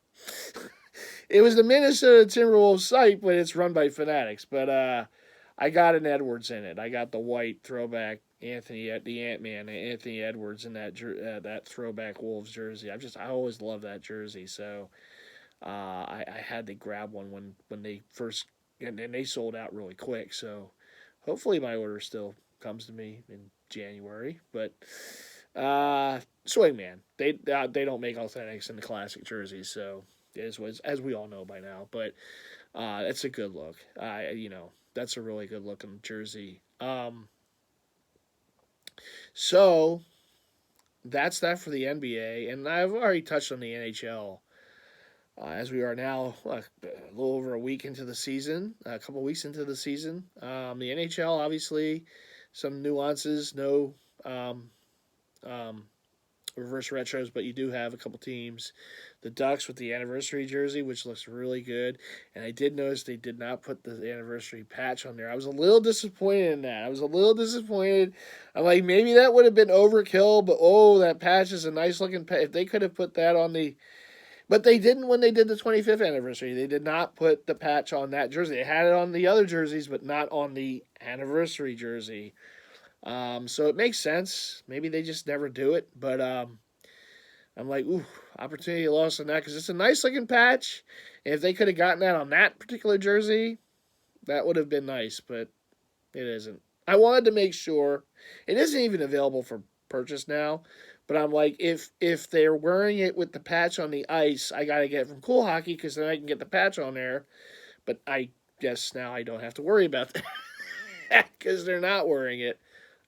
It was the Minnesota Timberwolves site, but it's run by Fanatics. But I got an Edwards in it. I got the white throwback the Ant-Man, Anthony Edwards in that throwback Wolves jersey. I always love that jersey. So I had to grab one when they first, and they sold out really quick. So hopefully my order still comes to me in January. But Swingman, they don't make authentics in the classic jerseys, so it is as we all know by now. But it's a good look. That's a really good looking jersey. So that's that for the NBA, and I've already touched on the NHL. As we are now a little over a week into the season, a couple weeks into the season. The NHL, obviously, some nuances, no reverse retros, but you do have a couple teams. The Ducks with the anniversary jersey, which looks really good. And I did notice they did not put the anniversary patch on there. I was a little disappointed in that. I'm like, maybe that would have been overkill, but that patch is a nice looking patch. If they could have put that on the... But they didn't when they did the 25th anniversary. They did not put the patch on that jersey. They had it on the other jerseys, but not on the anniversary jersey. So it makes sense. Maybe they just never do it, but I'm like, ooh, opportunity lost on that because it's a nice looking patch. And if they could have gotten that on that particular jersey, that would have been nice, but it isn't. I wanted to make sure it isn't even available for purchase now. But I'm like, if they're wearing it with the patch on the ice, I gotta get it from Cool Hockey because then I can get the patch on there. But I guess now I don't have to worry about that because they're not wearing it.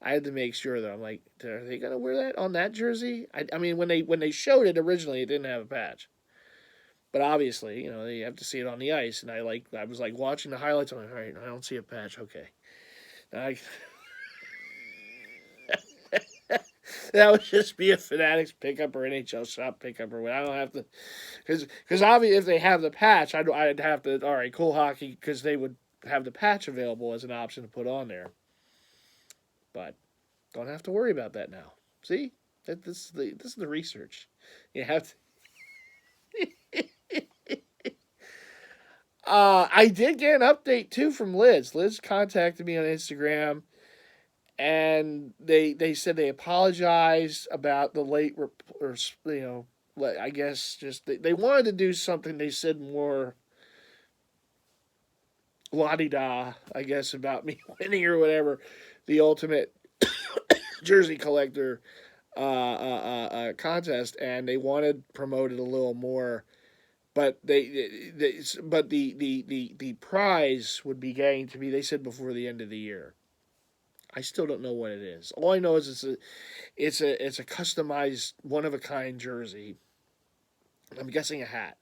I had to make sure though. I'm like, are they gonna wear that on that jersey? I mean, when they showed it originally, it didn't have a patch. But obviously, you have to see it on the ice. And I was like watching the highlights. I'm like, all right, I don't see a patch. Okay, I, that would just be a Fanatics pickup or NHL shop pickup or what. I don't have to, because obviously if they have the patch, I'd have to. All right, Cool Hockey because they would have the patch available as an option to put on there. But don't have to worry about that now. See, this is the research. You have to. I did get an update too from Liz. Liz contacted me on Instagram, and they said they apologized about the late, or I guess just they wanted to do something. They said more la di da, I guess, about me winning or whatever, the ultimate jersey collector contest, and they wanted promoted a little more. But but the prize would be going to be. They said before the end of the year. I still don't know what it is. All I know is it's a customized one of a kind jersey. I'm guessing a hat.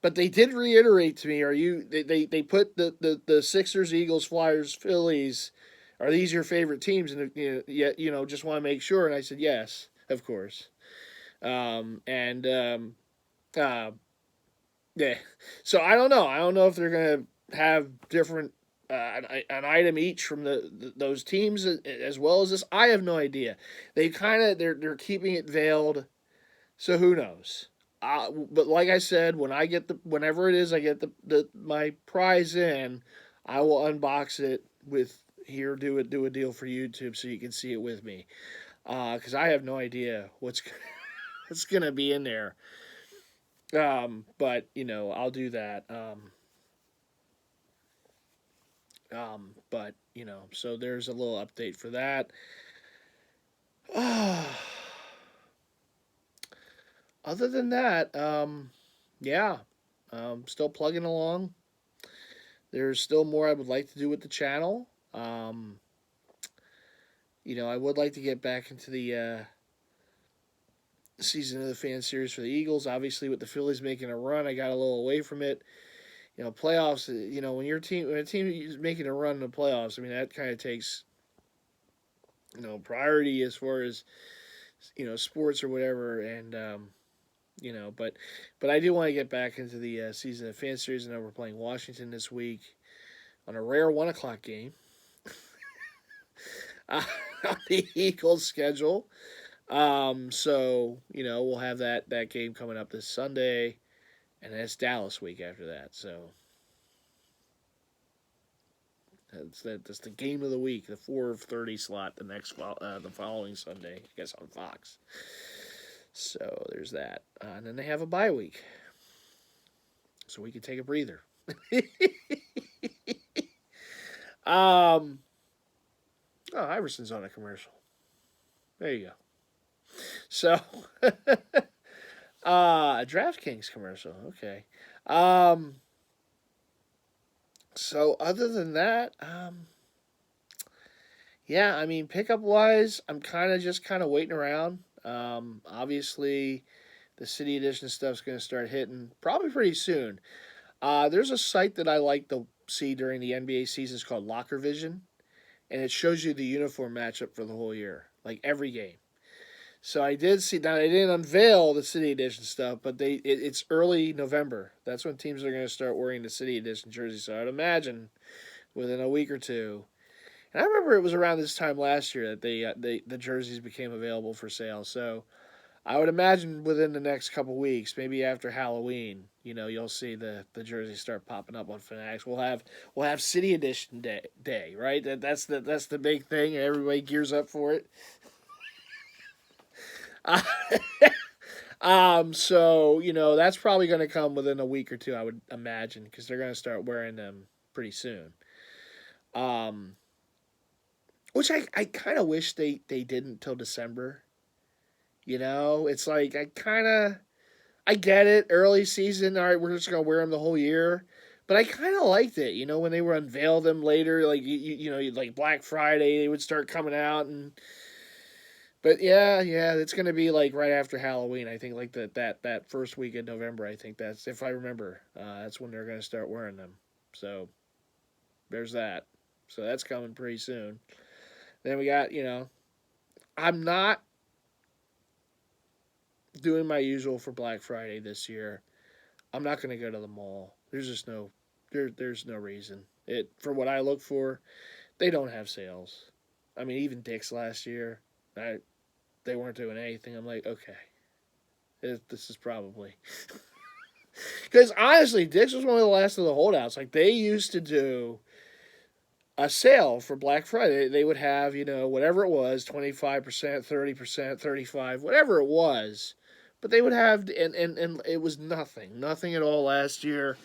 But they did reiterate to me, are you they put the Sixers, Eagles, Flyers, Phillies, are these your favorite teams? And just want to make sure. And I said yes, of course. And uh, Yeah. So I don't know. I don't know if they're gonna have different an item each from those teams as well as this. I have no idea. They're keeping it veiled, so who knows? But like I said, whenever it is I get the my prize in, I will unbox it with here do a deal for YouTube so you can see it with me. Because I have no idea what's gonna be in there. But I'll do that. But so there's a little update for that. Other than that, yeah, still plugging along. There's still more I would like to do with the channel. I would like to get back into the season of the fan series for the Eagles. Obviously, with the Phillies making a run, I got a little away from it. Playoffs. When a team is making a run in the playoffs, I mean that kind of takes priority as far as sports or whatever. And but I do want to get back into the season of fan series. I know we're playing Washington this week on a rare 1 o'clock game on the Eagles schedule. So we'll have that game coming up this Sunday, and then it's Dallas week after that. So that's the game of the week, the 4:30 slot, the following Sunday, I guess on Fox. So there's that, and then they have a bye week, so we can take a breather. Oh, Iverson's on a commercial. There you go. So, a DraftKings commercial. Okay. So other than that, yeah, I mean, pickup wise, I'm kind of waiting around. Obviously, the City Edition stuff's going to start hitting probably pretty soon. There's a site that I like to see during the NBA season. It's called Locker Vision, and it shows you the uniform matchup for the whole year, like every game. So I did see. Now they didn't unveil the City Edition stuff, but it's early November. That's when teams are going to start wearing the City Edition jersey. So I'd imagine within a week or two. And I remember it was around this time last year that the jerseys became available for sale. So I would imagine within the next couple weeks, maybe after Halloween, you'll see the jerseys start popping up on Fanatics. We'll have City Edition day, right? That's the big thing. Everybody gears up for it. Uh, so that's probably going to come within a week or two, I would imagine, because they're going to start wearing them pretty soon. Um, which I kind of wish they didn't till December. It's like I get it, early season. All right, we're just gonna wear them the whole year. But I kind of liked it, when they were unveil them later, like like Black Friday, they would start coming out, but yeah, it's gonna be like right after Halloween. I think like that first week in November. I think that's, if I remember, that's when they're gonna start wearing them. So there's that. So that's coming pretty soon. Then we got I'm not doing my usual for Black Friday this year. I'm not going to go to the mall. There's just there's no reason. For what I look for, they don't have sales. I mean, even Dick's last year, they weren't doing anything. I'm like, okay, this is probably because honestly, Dick's was one of the last of the holdouts. Like they used to do a sale for Black Friday. They would have whatever it was, 25%, 30%, 35%, whatever it was. But they would have, and it was nothing at all last year.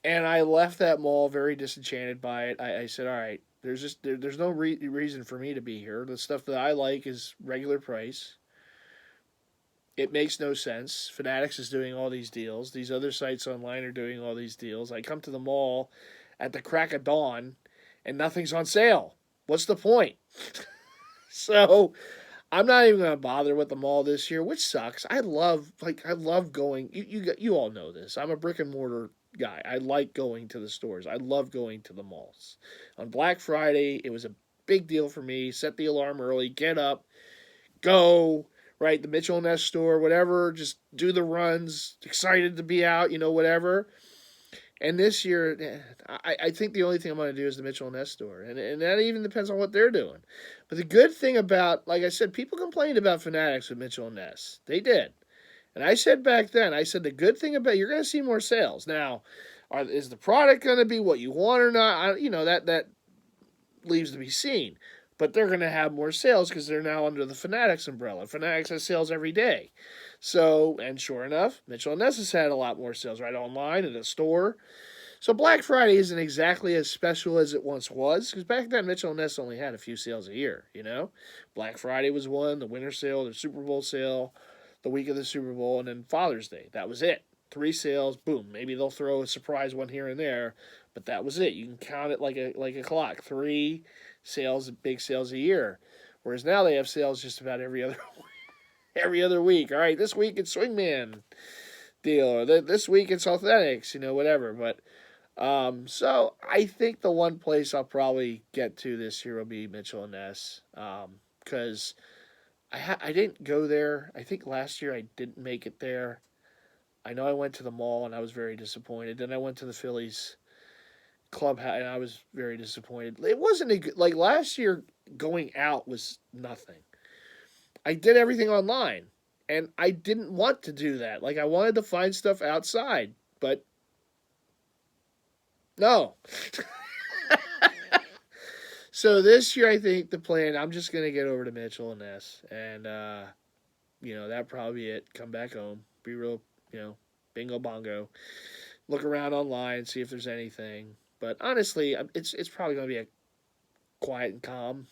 And I left that mall very disenchanted by it. I said, all right, there's no reason for me to be here. The stuff that I like is regular price. It makes no sense. Fanatics is doing all these deals. These other sites online are doing all these deals. I come to the mall at the crack of dawn, and nothing's on sale. What's the point? So I'm not even going to bother with the mall this year, which sucks. I love going. You all know this. I'm a brick and mortar guy. I like going to the stores. I love going to the malls. On Black Friday, it was a big deal for me. Set the alarm early, get up, go, right? The Mitchell and Ness store, whatever, just do the runs, excited to be out, whatever. And this year, I think the only thing I'm going to do is the Mitchell and Ness store. And that even depends on what they're doing. But the good thing about, like I said, people complained about Fanatics with Mitchell and Ness. They did. And I said back then, the good thing about, you're going to see more sales. Now, is the product going to be what you want or not? That leaves to be seen. But they're going to have more sales because they're now under the Fanatics umbrella. Fanatics has sales every day. So, and sure enough, Mitchell and Ness has had a lot more sales right online in the store. So Black Friday isn't exactly as special as it once was, because back then Mitchell and Ness only had a few sales a year, Black Friday was one, the winter sale, the Super Bowl sale, the week of the Super Bowl, and then Father's Day. That was it. 3 sales, boom. Maybe they'll throw a surprise one here and there, but that was it. You can count it like a clock. 3 sales, big sales a year. Whereas now they have sales just about every other week. All right, this week it's Swingman deal, or this week it's Authentics, whatever. But so I think the one place I'll probably get to this year will be Mitchell and Ness, because I didn't go there. I think last year I didn't make it there. I know I went to the mall and I was very disappointed. Then I went to the Phillies clubhouse and I was very disappointed. It wasn't like last year. Going out was nothing. I did everything online, and I didn't want to do that. Like I wanted to find stuff outside, but no. So this year, I think the plan, I'm just going to get over to Mitchell and Ness, and, that'd probably be it. Come back home, be real, bingo bongo, look around online, see if there's anything. But honestly, it's probably going to be a quiet and calm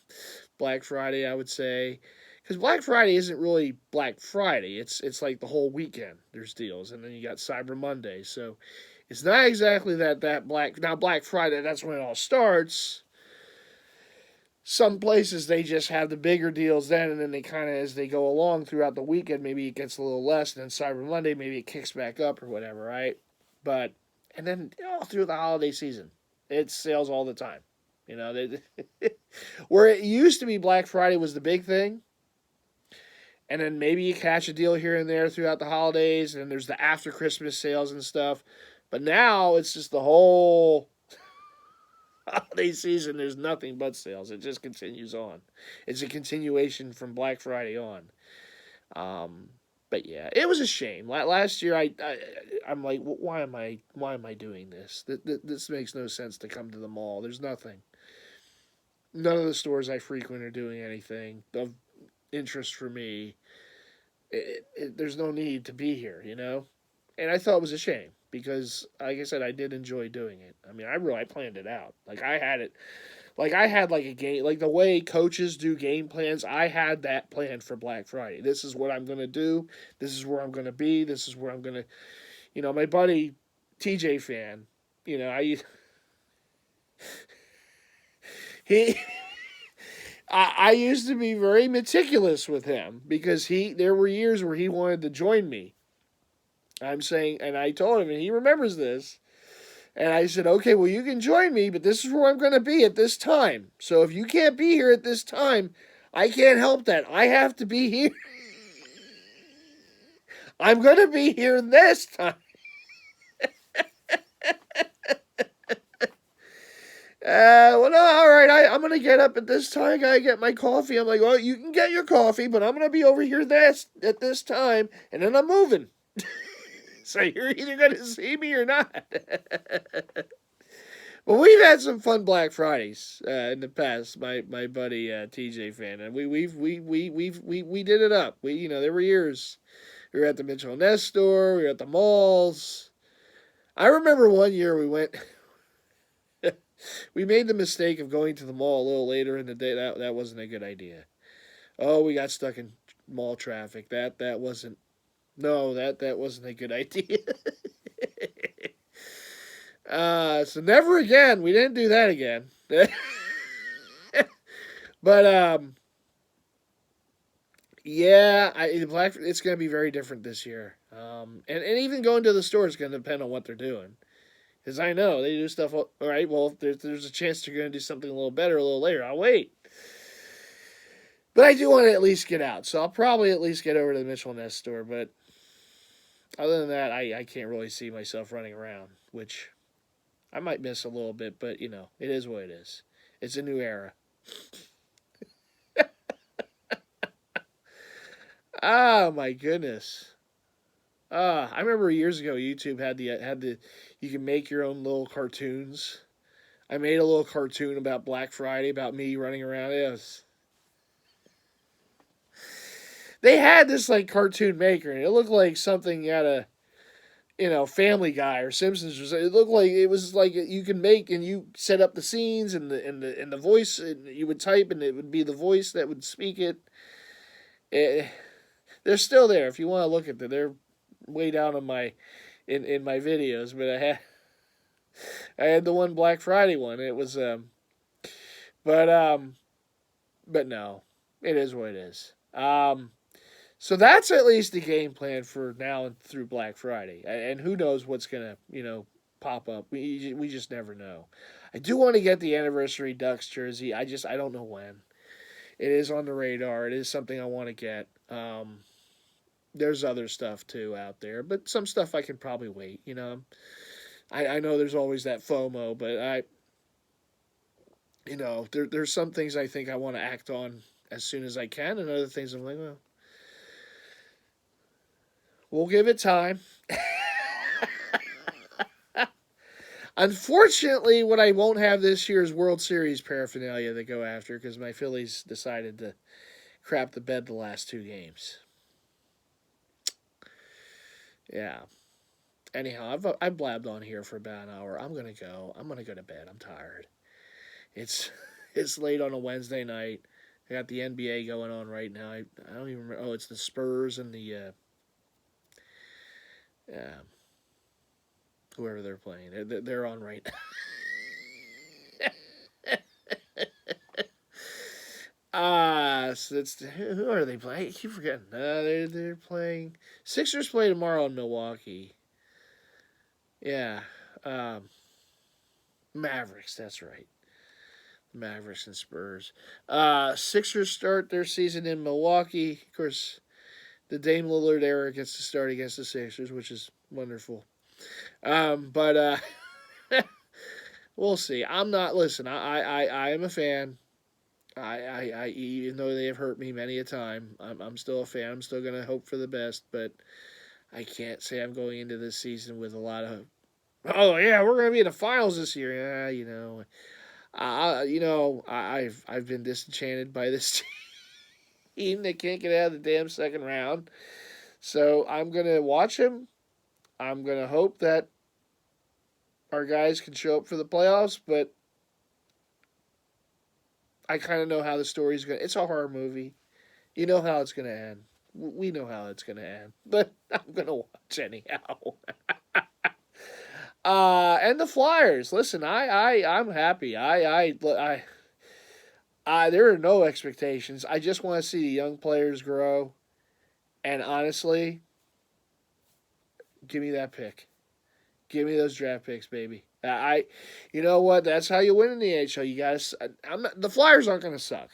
Black Friday, I would say. Because Black Friday isn't really Black Friday. It's like the whole weekend. There's deals. And then you got Cyber Monday. So it's not exactly that Black... Now, Black Friday, that's when it all starts. Some places, they just have the bigger deals then, and then they kind of, as they go along throughout the weekend, maybe it gets a little less, and then Cyber Monday, maybe it kicks back up or whatever, right? But, and then all through the holiday season, it's sales all the time. Where it used to be Black Friday was the big thing, and then maybe you catch a deal here and there throughout the holidays, and there's the after Christmas sales and stuff. But now it's just the whole holiday season. There's nothing but sales. It just continues on. It's a continuation from Black Friday on. But yeah, it was a shame. Last year, I'm like, why am I doing this? This makes no sense to come to the mall. There's nothing. None of the stores I frequent are doing anything of interest for me. There's no need to be here, And I thought it was a shame because, like I said, I did enjoy doing it. I mean, I planned it out. Like I had it, like I had like a game, like the way coaches do game plans. I had that planned for Black Friday. This is what I'm gonna do. This is where I'm gonna be. This is where I'm gonna, my buddy, TJ fan. I he. I used to be very meticulous with him because there were years where he wanted to join me. I'm saying, and I told him, and he remembers this. And I said, okay, well, you can join me, but this is where I'm going to be at this time. So if you can't be here at this time, I can't help that. I have to be here. I'm going to be here this time. Well, no, all right, I'm going to get up at this time. I got to get my coffee. I'm like, well, you can get your coffee, but I'm going to be over here at this time, and then I'm moving. So you're either going to see me or not. Well, we've had some fun Black Fridays in the past. My buddy TJ fan, and we did it up. There were years we were at the Mitchell and Ness store, we were at the malls. I remember one year we went. We made the mistake of going to the mall a little later in the day. That wasn't a good idea. Oh, we got stuck in mall traffic. That wasn't. No, that wasn't a good idea. So never again. We didn't do that again. But yeah, it's going to be very different this year. And even going to the store is going to depend on what they're doing. Because I know they do stuff. All right, well, if there's a chance they're going to do something a little better a little later, I'll wait. But I do want to at least get out, so I'll probably at least get over to the Mitchell and Ness store. But other than that, I can't really see myself running around, which I might miss a little bit, but it is what it is. It's a new era. Oh my goodness. I remember years ago YouTube had the you can make your own little cartoons. I made a little cartoon about Black Friday about me running around. They had this like cartoon maker and it looked like something out of Family Guy or Simpsons. It looked like it was like you can make and you set up the scenes and the voice and you would type and it would be the voice that would speak it. They're still there if you want to look at them. They're way down on in my videos, but I had the one Black Friday one. It was but no, it is what it is. So that's at least the game plan for now and through Black Friday. And who knows what's going to, pop up. We just never know. I do want to get the anniversary Ducks jersey. I don't know when. It is on the radar. It is something I want to get. There's other stuff too out there, but some stuff I can probably wait, I know there's always that FOMO, but there's some things I think I want to act on as soon as I can, and other things I'm like, well, we'll give it time. Unfortunately, what I won't have this year is World Series paraphernalia to go after because my Phillies decided to crap the bed the last two games. Yeah. Anyhow, I've blabbed on here for about an hour. I'm gonna go. I'm gonna go to bed. I'm tired. It's late on a Wednesday night. I got the NBA going on right now. I don't even remember. Oh, it's the Spurs and the whoever they're playing. They're on right now. So it's who are they playing? I keep forgetting. They're playing. Sixers play tomorrow in Milwaukee. Yeah, Mavericks. That's right. Mavericks and Spurs. Sixers start their season in Milwaukee. Of course, the Dame Lillard era gets to start against the Sixers, which is wonderful. But we'll see. I'm not. Listen, I am a fan. Even though they have hurt me many a time, I'm still a fan. I'm still gonna hope for the best, but I can't say I'm going into this season with a lot of, oh yeah, we're gonna be in the finals this year. Yeah, I've been disenchanted by this team. They can't get out of the damn second round. So I'm gonna watch him. I'm gonna hope that our guys can show up for the playoffs, but I kind of know how the story's going. It's a horror movie. You know how it's going to end. We know how it's going to end, but I'm going to watch anyhow. And the Flyers. Listen, I'm happy. There are no expectations. I just want to see the young players grow. And honestly, give me that pick. Give me those draft picks, baby. You know what? That's how you win in the NHL. You guys, the Flyers aren't going to suck.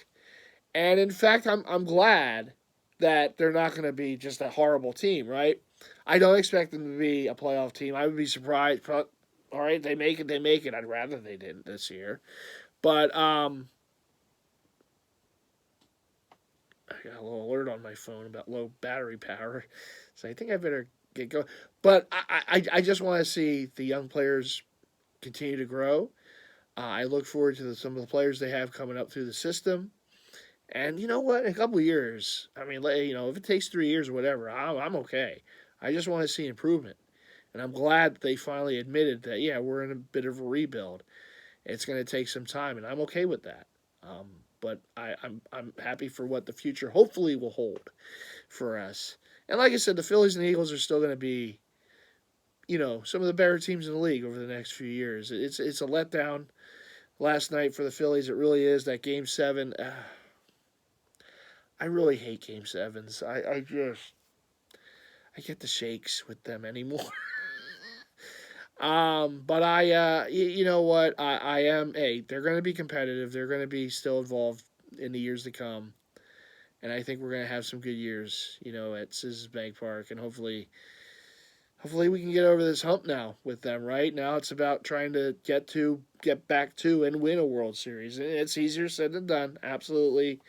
And in fact, I'm glad that they're not going to be just a horrible team, right? I don't expect them to be a playoff team. I would be surprised. All right, they make it. They make it. I'd rather they didn't this year. But I got a little alert on my phone about low battery power, so I think I better get going. But I just want to see the young players continue to grow. I look forward to some of the players they have coming up through the system. And you know what? In a couple of years, I mean, if it takes 3 years or whatever, I'm okay. I just want to see improvement. And I'm glad that they finally admitted that, yeah, we're in a bit of a rebuild. It's going to take some time, and I'm okay with that. But I'm happy for what the future hopefully will hold for us. And like I said, the Phillies and the Eagles are still going to be, some of the better teams in the league over the next few years. It's a letdown last night for the Phillies. It really is. That Game 7. I really hate Game 7s. I get the shakes with them anymore. But you know what? I am. Hey, they're going to be competitive. They're going to be still involved in the years to come, and I think we're going to have some good years. At Citizens Bank Park, and hopefully we can get over this hump now with them. Right now, it's about trying to get back to, and win a World Series. And it's easier said than done, absolutely.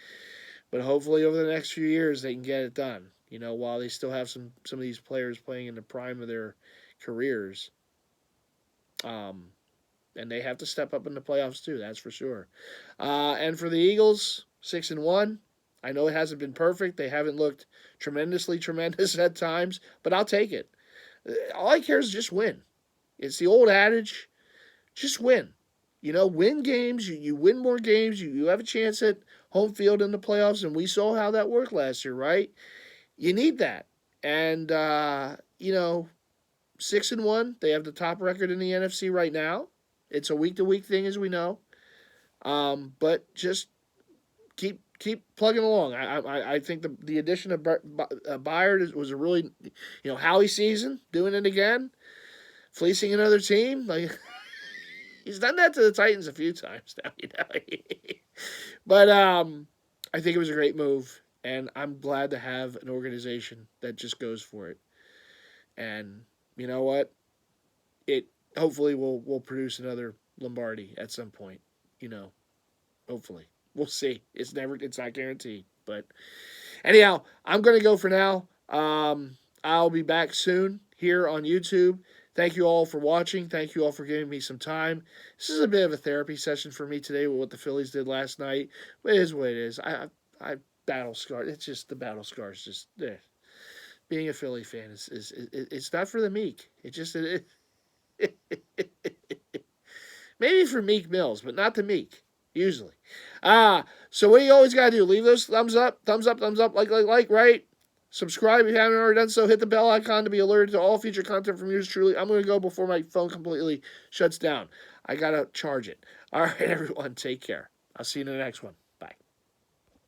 But hopefully, over the next few years, they can get it done. While they still have some of these players playing in the prime of their careers. And they have to step up in the playoffs too. That's for sure. And for the Eagles, 6-1. I know it hasn't been perfect. They haven't looked tremendously tremendous at times, but I'll take it. All I care is just win. It's the old adage, just win. Win games. You win more games. You have a chance at home field in the playoffs, and we saw how that worked last year, right? You need that. And, 6-1. They have the top record in the NFC right now. It's a week-to-week thing, as we know. But just keep plugging along. I think the addition of Byard was a really, Howie season, doing it again, fleecing another team. Like he's done that to the Titans a few times now, But I think it was a great move, and I'm glad to have an organization that just goes for it. And you know what? It hopefully will produce another Lombardi at some point. Hopefully. We'll see. It's not guaranteed. But anyhow, I'm going to go for now. I'll be back soon here on YouTube. Thank you all for watching. Thank you all for giving me some time. This is a bit of a therapy session for me today with what the Phillies did last night. It is what it is. I battle scars. It's just the battle scars. Just there. Being a Philly fan is it's not for the meek. Maybe for Meek Mills, but not the meek. Usually. So what you always got to do, leave those thumbs up, like, right? Subscribe if you haven't already done so. Hit the bell icon to be alerted to all future content from yours truly. I'm going to go before my phone completely shuts down. I got to charge it. All right, everyone, take care. I'll see you in the next one.